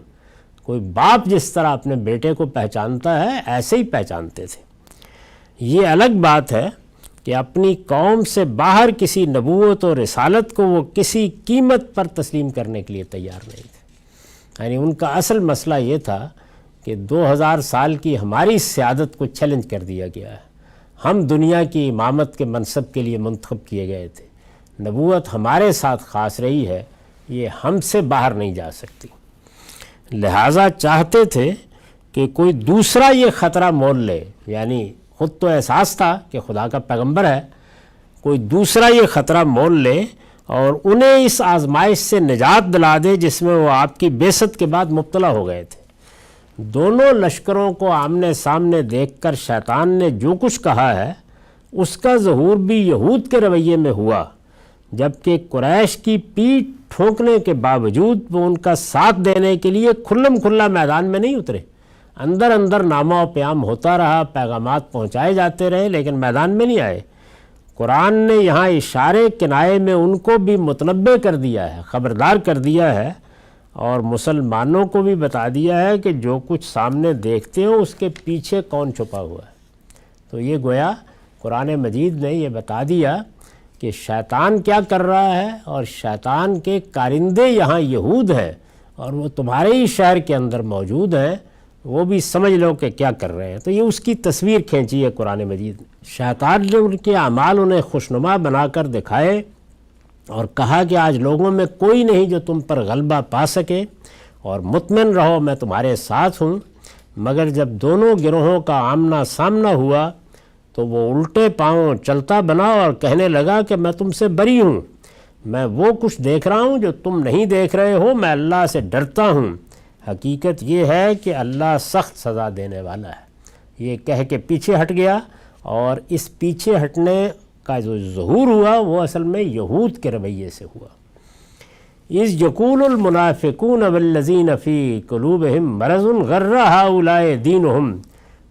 کوئی باپ جس طرح اپنے بیٹے کو پہچانتا ہے ایسے ہی پہچانتے تھے۔ یہ الگ بات ہے کہ اپنی قوم سے باہر کسی نبوت اور رسالت کو وہ کسی قیمت پر تسلیم کرنے کے لیے تیار نہیں تھے۔ یعنی ان کا اصل مسئلہ یہ تھا کہ 2000 سال کی ہماری سیادت کو چیلنج کر دیا گیا ہے، ہم دنیا کی امامت کے منصب کے لیے منتخب کیے گئے تھے، نبوت ہمارے ساتھ خاص رہی ہے، یہ ہم سے باہر نہیں جا سکتی، لہٰذا چاہتے تھے کہ کوئی دوسرا یہ خطرہ مول لے، یعنی خود تو احساس تھا کہ خدا کا پیغمبر ہے، کوئی دوسرا یہ خطرہ مول لے اور انہیں اس آزمائش سے نجات دلا دے جس میں وہ آپ کی بعثت کے بعد مبتلا ہو گئے تھے۔ دونوں لشکروں کو آمنے سامنے دیکھ کر شیطان نے جو کچھ کہا ہے اس کا ظہور بھی یہود کے رویے میں ہوا، جبکہ قریش کی پیٹھ ٹھونکنے کے باوجود وہ ان کا ساتھ دینے کے لیے کھلم کھلا میدان میں نہیں اترے، اندر اندر نامہ و پیام ہوتا رہا، پیغامات پہنچائے جاتے رہے، لیکن میدان میں نہیں آئے۔ قرآن نے یہاں اشارے کنائے میں ان کو بھی متنبع کر دیا ہے، خبردار کر دیا ہے، اور مسلمانوں کو بھی بتا دیا ہے کہ جو کچھ سامنے دیکھتے ہو اس کے پیچھے کون چھپا ہوا ہے۔ تو یہ گویا قرآن مجید نے یہ بتا دیا کہ شیطان کیا کر رہا ہے، اور شیطان کے کارندے یہاں یہود ہیں اور وہ تمہارے ہی شہر کے اندر موجود ہیں، وہ بھی سمجھ لو کہ کیا کر رہے ہیں۔ تو یہ اس کی تصویر کھینچی ہے قرآن مجید نے۔ شیطان نے ان کے اعمال انہیں خوشنما بنا کر دکھائے اور کہا کہ آج لوگوں میں کوئی نہیں جو تم پر غلبہ پا سکے، اور مطمئن رہو میں تمہارے ساتھ ہوں۔ مگر جب دونوں گروہوں کا آمنا سامنا ہوا تو وہ الٹے پاؤں چلتا بنا اور کہنے لگا کہ میں تم سے بری ہوں، میں وہ کچھ دیکھ رہا ہوں جو تم نہیں دیکھ رہے ہو، میں اللہ سے ڈرتا ہوں، حقیقت یہ ہے کہ اللہ سخت سزا دینے والا ہے۔ یہ کہہ کے پیچھے ہٹ گیا، اور اس پیچھے ہٹنے کا جو ظہور ہوا وہ اصل میں یہود کے رویے سے ہوا۔ اذ یقول المنافقون والذین فی قلوبہم مرض غر ہؤلاء دینہم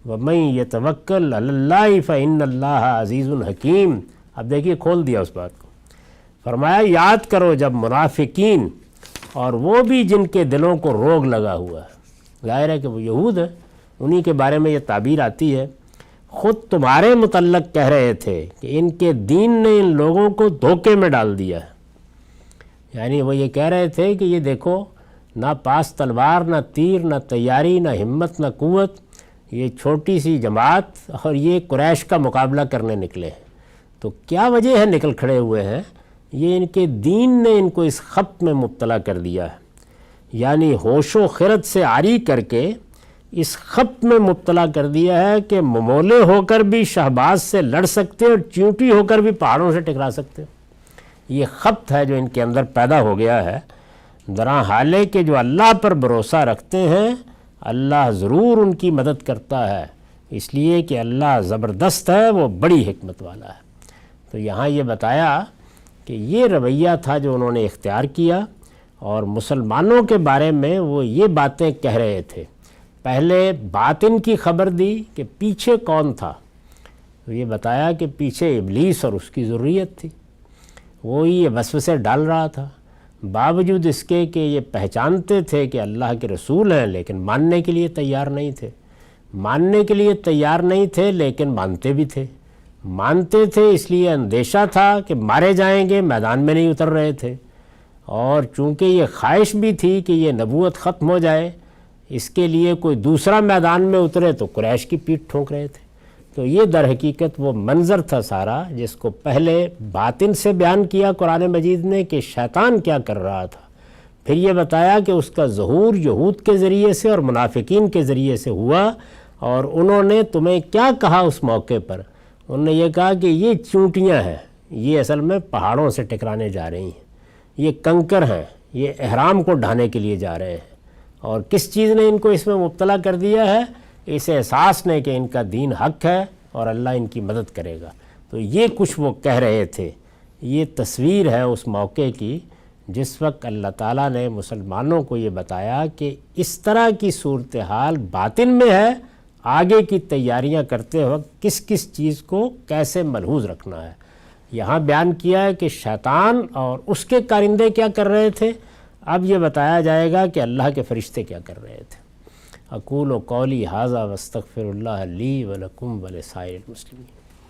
ومن یتوکل علی اللہ فإن اللہ عزیز حکیم۔ اب دیکھیے کھول دیا اس بات کو، فرمایا یاد کرو جب منافقین، اور وہ بھی جن کے دلوں کو روگ لگا ہوا ہے، ظاہر ہے کہ وہ یہود ہیں، انہی کے بارے میں یہ تعبیر آتی ہے، خود تمہارے متعلق کہہ رہے تھے کہ ان کے دین نے ان لوگوں کو دھوکے میں ڈال دیا ہے۔ یعنی وہ یہ کہہ رہے تھے کہ یہ دیکھو، نہ پاس تلوار، نہ تیر، نہ تیاری، نہ ہمت، نہ قوت، یہ چھوٹی سی جماعت اور یہ قریش کا مقابلہ کرنے نکلے ہیں۔ تو کیا وجہ ہے نکل کھڑے ہوئے ہیں؟ یہ ان کے دین نے ان کو اس خبط میں مبتلا کر دیا ہے، یعنی ہوش و خرد سے عاری کر کے اس خبط میں مبتلا کر دیا ہے کہ ممولے ہو کر بھی شہباز سے لڑ سکتے اور چیونٹی ہو کر بھی پہاڑوں سے ٹکرا سکتے۔ یہ خبط ہے جو ان کے اندر پیدا ہو گیا ہے، درا حالے کہ جو اللہ پر بھروسہ رکھتے ہیں اللہ ضرور ان کی مدد کرتا ہے، اس لیے کہ اللہ زبردست ہے، وہ بڑی حکمت والا ہے۔ تو یہاں یہ بتایا کہ یہ رویہ تھا جو انہوں نے اختیار کیا، اور مسلمانوں کے بارے میں وہ یہ باتیں کہہ رہے تھے۔ پہلے باطن کی خبر دی کہ پیچھے کون تھا، تو یہ بتایا کہ پیچھے ابلیس اور اس کی ذریت تھی، وہ یہ وسوسے ڈال رہا تھا، باوجود اس کے کہ یہ پہچانتے تھے کہ اللہ کے رسول ہیں، لیکن ماننے کے لیے تیار نہیں تھے، ماننے کے لیے تیار نہیں تھے لیکن مانتے بھی تھے، مانتے تھے اس لیے اندیشہ تھا کہ مارے جائیں گے، میدان میں نہیں اتر رہے تھے، اور چونکہ یہ خواہش بھی تھی کہ یہ نبوت ختم ہو جائے، اس کے لیے کوئی دوسرا میدان میں اترے تو قریش کی پیٹھ ٹھونک رہے تھے۔ تو یہ در حقیقت وہ منظر تھا سارا جس کو پہلے باطن سے بیان کیا قرآن مجید نے کہ شیطان کیا کر رہا تھا، پھر یہ بتایا کہ اس کا ظہور یہود کے ذریعے سے اور منافقین کے ذریعے سے ہوا، اور انہوں نے تمہیں کیا کہا اس موقع پر؟ انہوں نے یہ کہا کہ یہ چونٹیاں ہیں، یہ اصل میں پہاڑوں سے ٹکرانے جا رہی ہیں، یہ کنکر ہیں، یہ احرام کو ڈھانے کے لیے جا رہے ہیں۔ اور کس چیز نے ان کو اس میں مبتلا کر دیا ہے؟ اس احساس نے کہ ان کا دین حق ہے اور اللہ ان کی مدد کرے گا۔ تو یہ کچھ وہ کہہ رہے تھے، یہ تصویر ہے اس موقع کی جس وقت اللہ تعالیٰ نے مسلمانوں کو یہ بتایا کہ اس طرح کی صورتحال باطن میں ہے، آگے کی تیاریاں کرتے وقت کس کس چیز کو کیسے ملحوظ رکھنا ہے۔ یہاں بیان کیا ہے کہ شیطان اور اس کے کارندے کیا کر رہے تھے، اب یہ بتایا جائے گا کہ اللہ کے فرشتے کیا کر رہے تھے۔ اقول قولی ھذا واستغفر اللہ لی ولکم ولسائر المسلمین۔